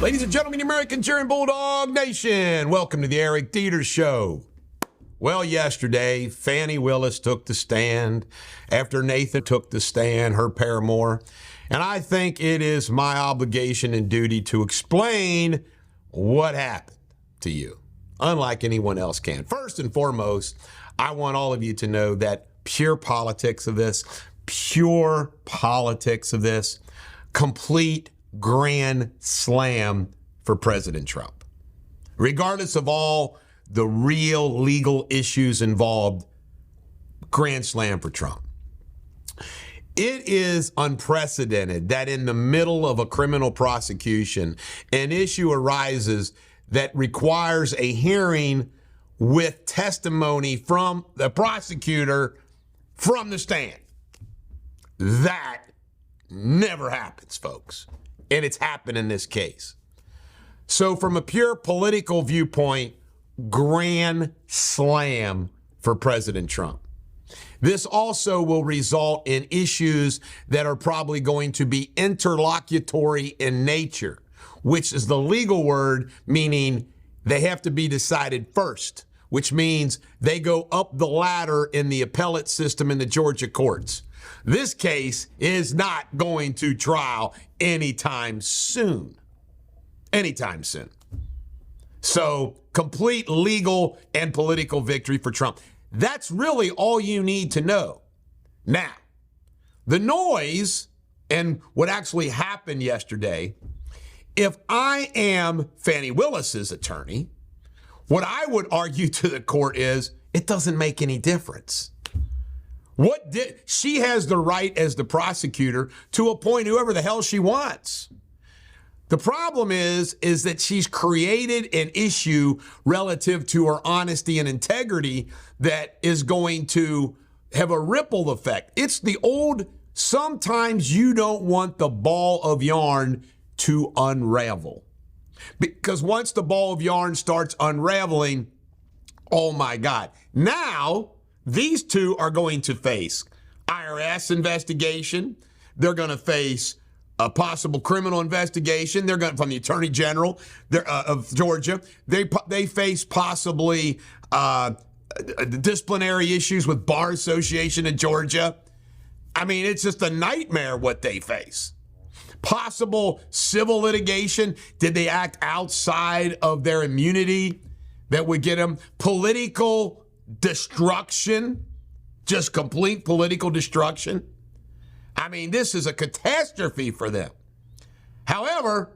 Ladies and gentlemen, the American cheering Bulldog Nation, welcome to the Eric Deters Show. Well, yesterday, Fani Willis took the stand after Nathan took the stand, her paramour. And I think it is my obligation and duty to explain what happened to you, unlike anyone else can. First and foremost, I want all of you to know that pure politics of this, complete grand slam for President Trump. Regardless of all the real legal issues involved, grand slam for Trump. It is unprecedented that in the middle of a criminal prosecution, an issue arises that requires a hearing with testimony from the prosecutor from the stand. That never happens, folks. And it's happened in this case. So from a pure political viewpoint, grand slam for President Trump. This also will result in issues that are probably going to be interlocutory in nature, which is the legal word, meaning they have to be decided first, which means they go up the ladder in the appellate system in the Georgia courts. This case is not going to trial anytime soon. Anytime soon. So, complete legal and political victory for Trump. That's really all you need to know. Now, the noise and what actually happened yesterday, if I am Fani Willis's attorney, what I would argue to the court is it doesn't make any difference. She has the right as the prosecutor to appoint whoever the hell she wants. The problem is that she's created an issue relative to her honesty and integrity that is going to have a ripple effect. It's the old, sometimes you don't want the ball of yarn to unravel. Because once the ball of yarn starts unraveling, oh my God. Now, these two are going to face IRS investigation. They're going to face a possible criminal investigation. They're going from the Attorney General of Georgia. They face possibly disciplinary issues with Bar Association in Georgia. I mean, it's just a nightmare what they face. Possible civil litigation. Did they act outside of their immunity that would get them? Political destruction, just complete political destruction. I mean, this is a catastrophe for them. However,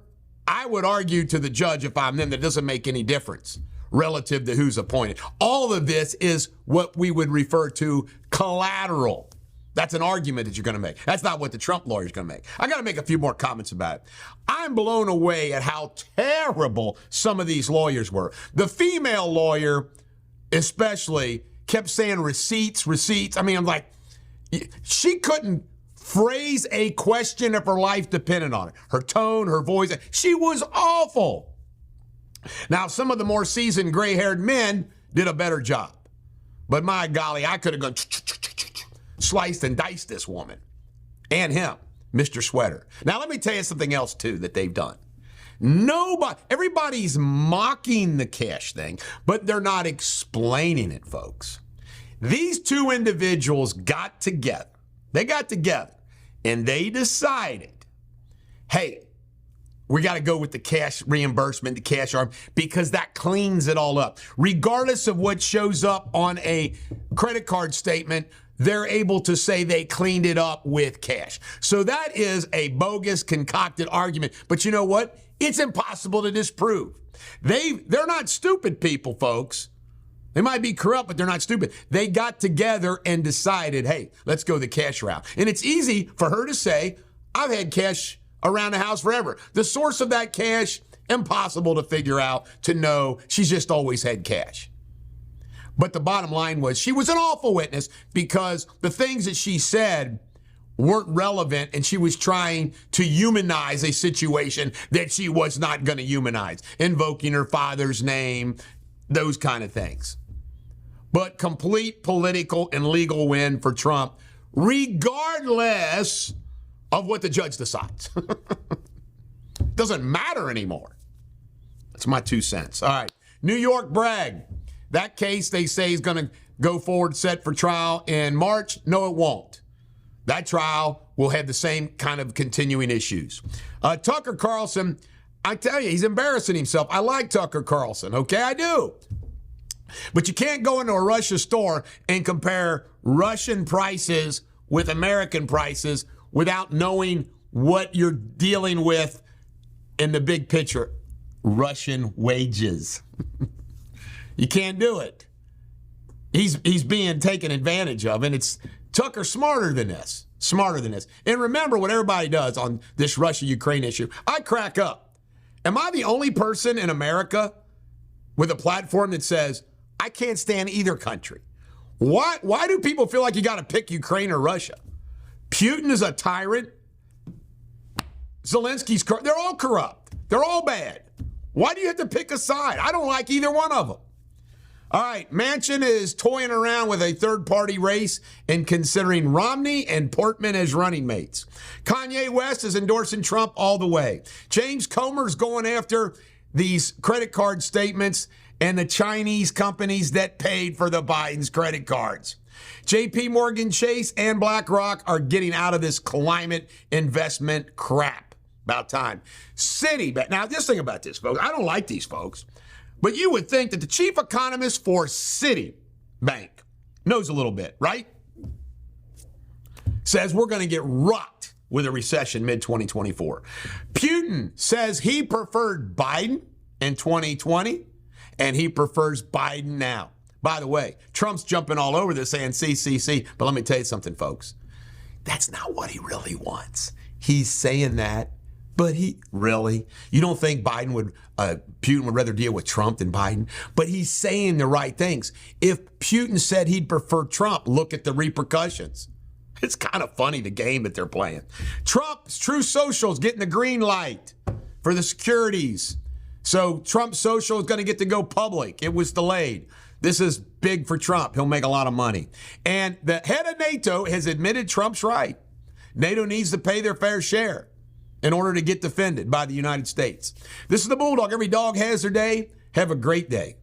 I would argue to the judge, if I'm them, that it doesn't make any difference relative to who's appointed. All of this is what we would refer to collateral. That's an argument that you're going to make. That's not what the Trump lawyer is going to make. I got to make a few more comments about it. I'm blown away at how terrible some of these lawyers were. The female lawyer, especially, kept saying receipts. I mean, I'm like, she couldn't phrase a question if her life depended on it. Her tone, her voice, she was awful. Now, some of the more seasoned gray-haired men did a better job. But my golly, I could have gone sliced and diced this woman and him, Mr. Sweater. Now, let me tell you something else, too, that they've done. Everybody's mocking the cash thing, but they're not explaining it, folks. These two individuals got together. They got together and they decided, hey, we got to go with the cash reimbursement, the cash arm, because that cleans it all up. Regardless of what shows up on a credit card statement, they're able to say they cleaned it up with cash. So that is a bogus, concocted argument. But you know what? It's impossible to disprove. They're not stupid people, folks. They might be corrupt, but they're not stupid. They got together and decided, hey, let's go the cash route. And it's easy for her to say, I've had cash around the house forever. The source of that cash, impossible to figure out, to know. She's just always had cash. But the bottom line was she was an awful witness because the things that she said weren't relevant, and she was trying to humanize a situation that she was not going to humanize, invoking her father's name, those kind of things. But complete political and legal win for Trump, regardless of what the judge decides. Doesn't matter anymore. That's my 2 cents. All right. New York Bragg. That case, they say, is going to go forward, set for trial in March. No, it won't. That trial will have the same kind of continuing issues. Tucker Carlson, I tell you, he's embarrassing himself. I like Tucker Carlson, okay? I do. But you can't go into a Russia store and compare Russian prices with American prices without knowing what you're dealing with in the big picture. Russian wages. You can't do it. He's being taken advantage of, and it's Tucker's smarter than this. Smarter than this. And remember what everybody does on this Russia-Ukraine issue. I crack up. Am I the only person in America with a platform that says, I can't stand either country? Why do people feel like you got to pick Ukraine or Russia? Putin is a tyrant. Zelensky's corrupt. They're all corrupt. They're all bad. Why do you have to pick a side? I don't like either one of them. All right, Manchin is toying around with a third-party race and considering Romney and Portman as running mates. Kanye West is endorsing Trump all the way. James Comer's going after these credit card statements and the Chinese companies that paid for the Biden's credit cards. JP Morgan Chase and Blackrock are getting out of this climate investment crap. About time. Citi, now just think about this, folks. I don't like these folks. But you would think that the chief economist for Citi Bank knows a little bit, right? Says we're going to get rocked with a recession mid-2024. Putin says he preferred Biden in 2020, and he prefers Biden now. By the way, Trump's jumping all over this saying CCC, but let me tell you something, folks. That's not what he really wants. He's saying that. But you don't think Putin would rather deal with Trump than Biden? But he's saying the right things. If Putin said he'd prefer Trump, look at the repercussions. It's kind of funny, the game that they're playing. Trump's True Social is getting the green light for the securities. So Trump Social is going to get to go public. It was delayed. This is big for Trump. He'll make a lot of money. And the head of NATO has admitted Trump's right. NATO needs to pay their fair share in order to get defended by the United States. This is the Bulldog. Every dog has their day. Have a great day.